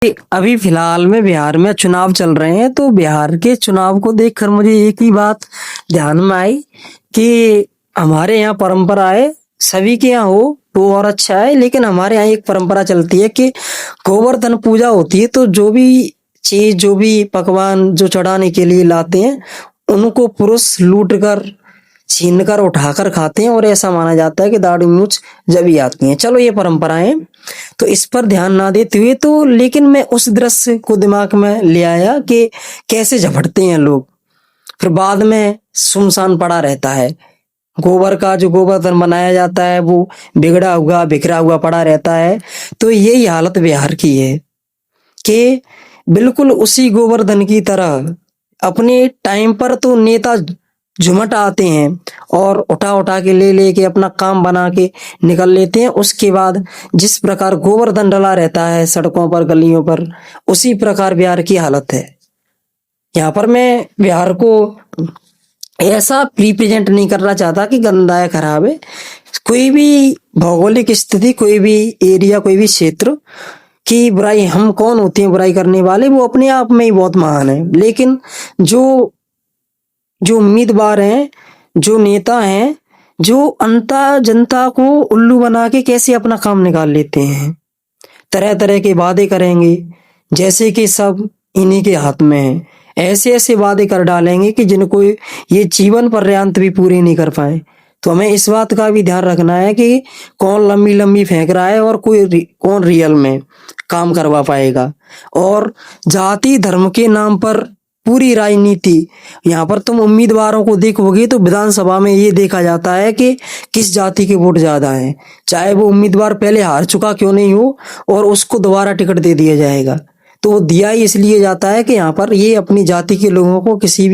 अभी फिलहाल में बिहार में चुनाव चल रहे हैं, तो बिहार के चुनाव को देखकर मुझे एक ही बात ध्यान में आई कि हमारे यहाँ परंपरा है, सभी के यहाँ हो तो और अच्छा है, लेकिन हमारे यहाँ एक परंपरा चलती है कि गोवर्धन पूजा होती है, तो जो भी चीज, जो भी पकवान जो चढ़ाने के लिए लाते हैं, उनको पुरुष लूट कर, छीन कर, उठाकर खाते हैं, और ऐसा माना जाता है कि दाढ़ी मूछ जब ही आती हैं। चलो, ये परंपराएं, तो इस पर ध्यान ना देते हुए, तो लेकिन मैं उस दृश्य को दिमाग में ले आया कि कैसे झपटते हैं लोग, फिर बाद में सुनसान पड़ा रहता है। गोबर का जो गोवर्धन बनाया जाता है वो बिगड़ा हुआ, बिखरा हुआ पड़ा रहता है। तो यही हालत बिहार की है कि बिल्कुल उसी गोवर्धन की तरह अपने टाइम पर तो नेता झुमट आते हैं और उठा उठा के ले लेके अपना काम बना के निकल लेते हैं। उसके बाद जिस प्रकार गोवर्धन डला रहता है सड़कों पर, गलियों पर, उसी प्रकार बिहार की हालत है। यहाँ पर मैं बिहार को ऐसा रिप्रेजेंट नहीं करना चाहता कि गंदा है, खराब है। कोई भी भौगोलिक स्थिति, कोई भी एरिया, कोई भी क्षेत्र की बुराई, हम कौन होते हैं बुराई करने वाले, वो अपने आप में ही बहुत महान है। लेकिन जो जो उम्मीदवार हैं, जो नेता हैं, जो अंता जनता को उल्लू बना के कैसे अपना काम निकाल लेते हैं, तरह तरह के वादे करेंगे जैसे कि सब इन्हीं के हाथ में है। ऐसे ऐसे वादे कर डालेंगे कि जिनको ये जीवन पर्यंत भी पूरे नहीं कर पाए। तो हमें इस बात का भी ध्यान रखना है कि कौन लंबी लंबी फेंक रहा है और कौन रियल में काम करवा पाएगा। और जाति धर्म के नाम पर पूरी राजनीति, यहाँ पर तुम उम्मीदवारों को देखोगे तो विधानसभा में ये देखा जाता है कि किस जाति के वोट ज्यादा हैं, चाहे वो उम्मीदवार पहले हार चुका क्यों नहीं हो, और उसको दोबारा टिकट दे दिया जाएगा। तो वो दिया ही इसलिए जाता है कि यहाँ पर ये अपनी जाति के लोगों को किसी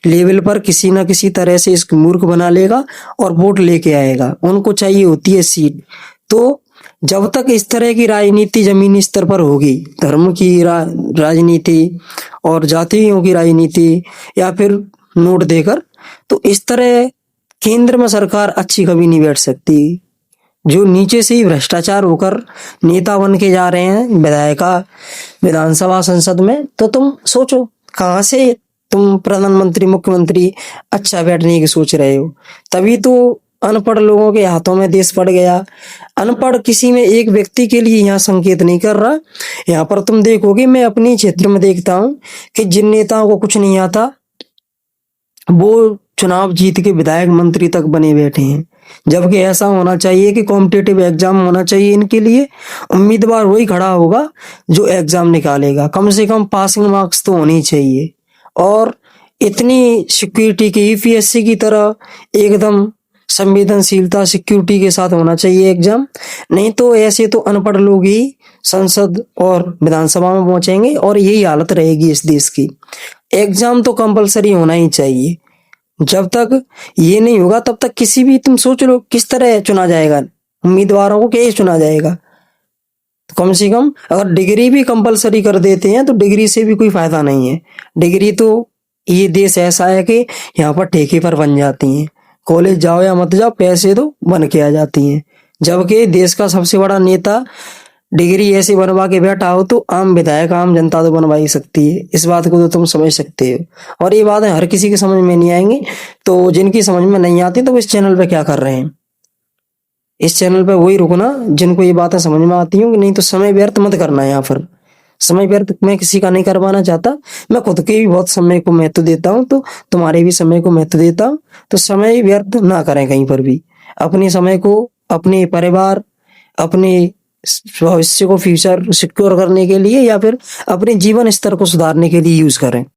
लेवल पर किसी ना किसी तरह से इसको मूर्ख बना लेगा और वोट लेके आएगा। उनको चाहिए होती है सीट। तो जब तक इस तरह की राजनीति जमीनी स्तर पर होगी, धर्म की राजनीति और जातियों की राजनीति, या फिर नोट देकर, तो इस तरह केंद्र में सरकार अच्छी कभी नहीं बैठ सकती। जो नीचे से ही भ्रष्टाचार होकर नेता बन के जा रहे हैं विधायिका, विधानसभा, संसद में, तो तुम सोचो कहाँ से तुम प्रधानमंत्री, मुख्यमंत्री अच्छा बैठने की सोच रहे हो। तभी तो अनपढ़ लोगों के हाथों में देश पड़ गया। अनपढ़ किसी में एक व्यक्ति के लिए यहाँ संकेत नहीं कर रहा। यहाँ पर तुम देखोगे, मैं अपनी क्षेत्र में देखता हूँ कि जिन नेताओं को कुछ नहीं आता वो चुनाव जीत के विधायक, मंत्री तक बने बैठे हैं। जबकि ऐसा होना चाहिए कि कॉम्पिटिटिव एग्जाम होना चाहिए इनके लिए, उम्मीदवार वही खड़ा होगा जो एग्जाम निकालेगा। कम से कम पासिंग मार्क्स तो होने चाहिए, और इतनी सिक्योरिटी की यूपीएससी की तरह एकदम संवेदनशीलता, सिक्योरिटी के साथ होना चाहिए एग्जाम। नहीं तो ऐसे तो अनपढ़ लोग ही संसद और विधानसभा में पहुंचेंगे, और यही हालत रहेगी इस देश की। एग्जाम तो कंपलसरी होना ही चाहिए। जब तक ये नहीं होगा तब तक किसी भी, तुम सोच लो किस तरह चुना जाएगा, उम्मीदवारों को कैसे चुना जाएगा। तो कम से कम अगर डिग्री भी कंपलसरी कर देते हैं तो डिग्री से भी कोई फायदा नहीं है। डिग्री तो, ये देश ऐसा है कि यहाँ पर ठेके पर बन जाती हैं। कॉलेज जाओ या मत जाओ, पैसे तो बन के आ जाती हैं। जबकि देश का सबसे बड़ा नेता डिग्री ऐसे बनवा के बैठा हो तो आम विधायक, आम जनता तो बनवा ही सकती है। इस बात को तो तुम समझ सकते हो। और ये बातें हर किसी के समझ में नहीं आएंगी, तो जिनकी समझ में नहीं आती तो वो इस चैनल पे क्या कर रहे हैं। इस चैनल पे वही रुकना जिनको ये बातें समझ में आती होंगी, नहीं तो समय व्यर्थ मत करना। यहाँ पर समय व्यर्थ मैं किसी का नहीं करवाना चाहता। मैं खुद के भी बहुत समय को महत्व देता हूँ, तो तुम्हारे भी समय को महत्व देता हूँ। तो समय व्यर्थ ना करें कहीं पर भी। अपने समय को अपने परिवार, अपने भविष्य को, फ्यूचर सिक्योर करने के लिए, या फिर अपने जीवन स्तर को सुधारने के लिए यूज करें।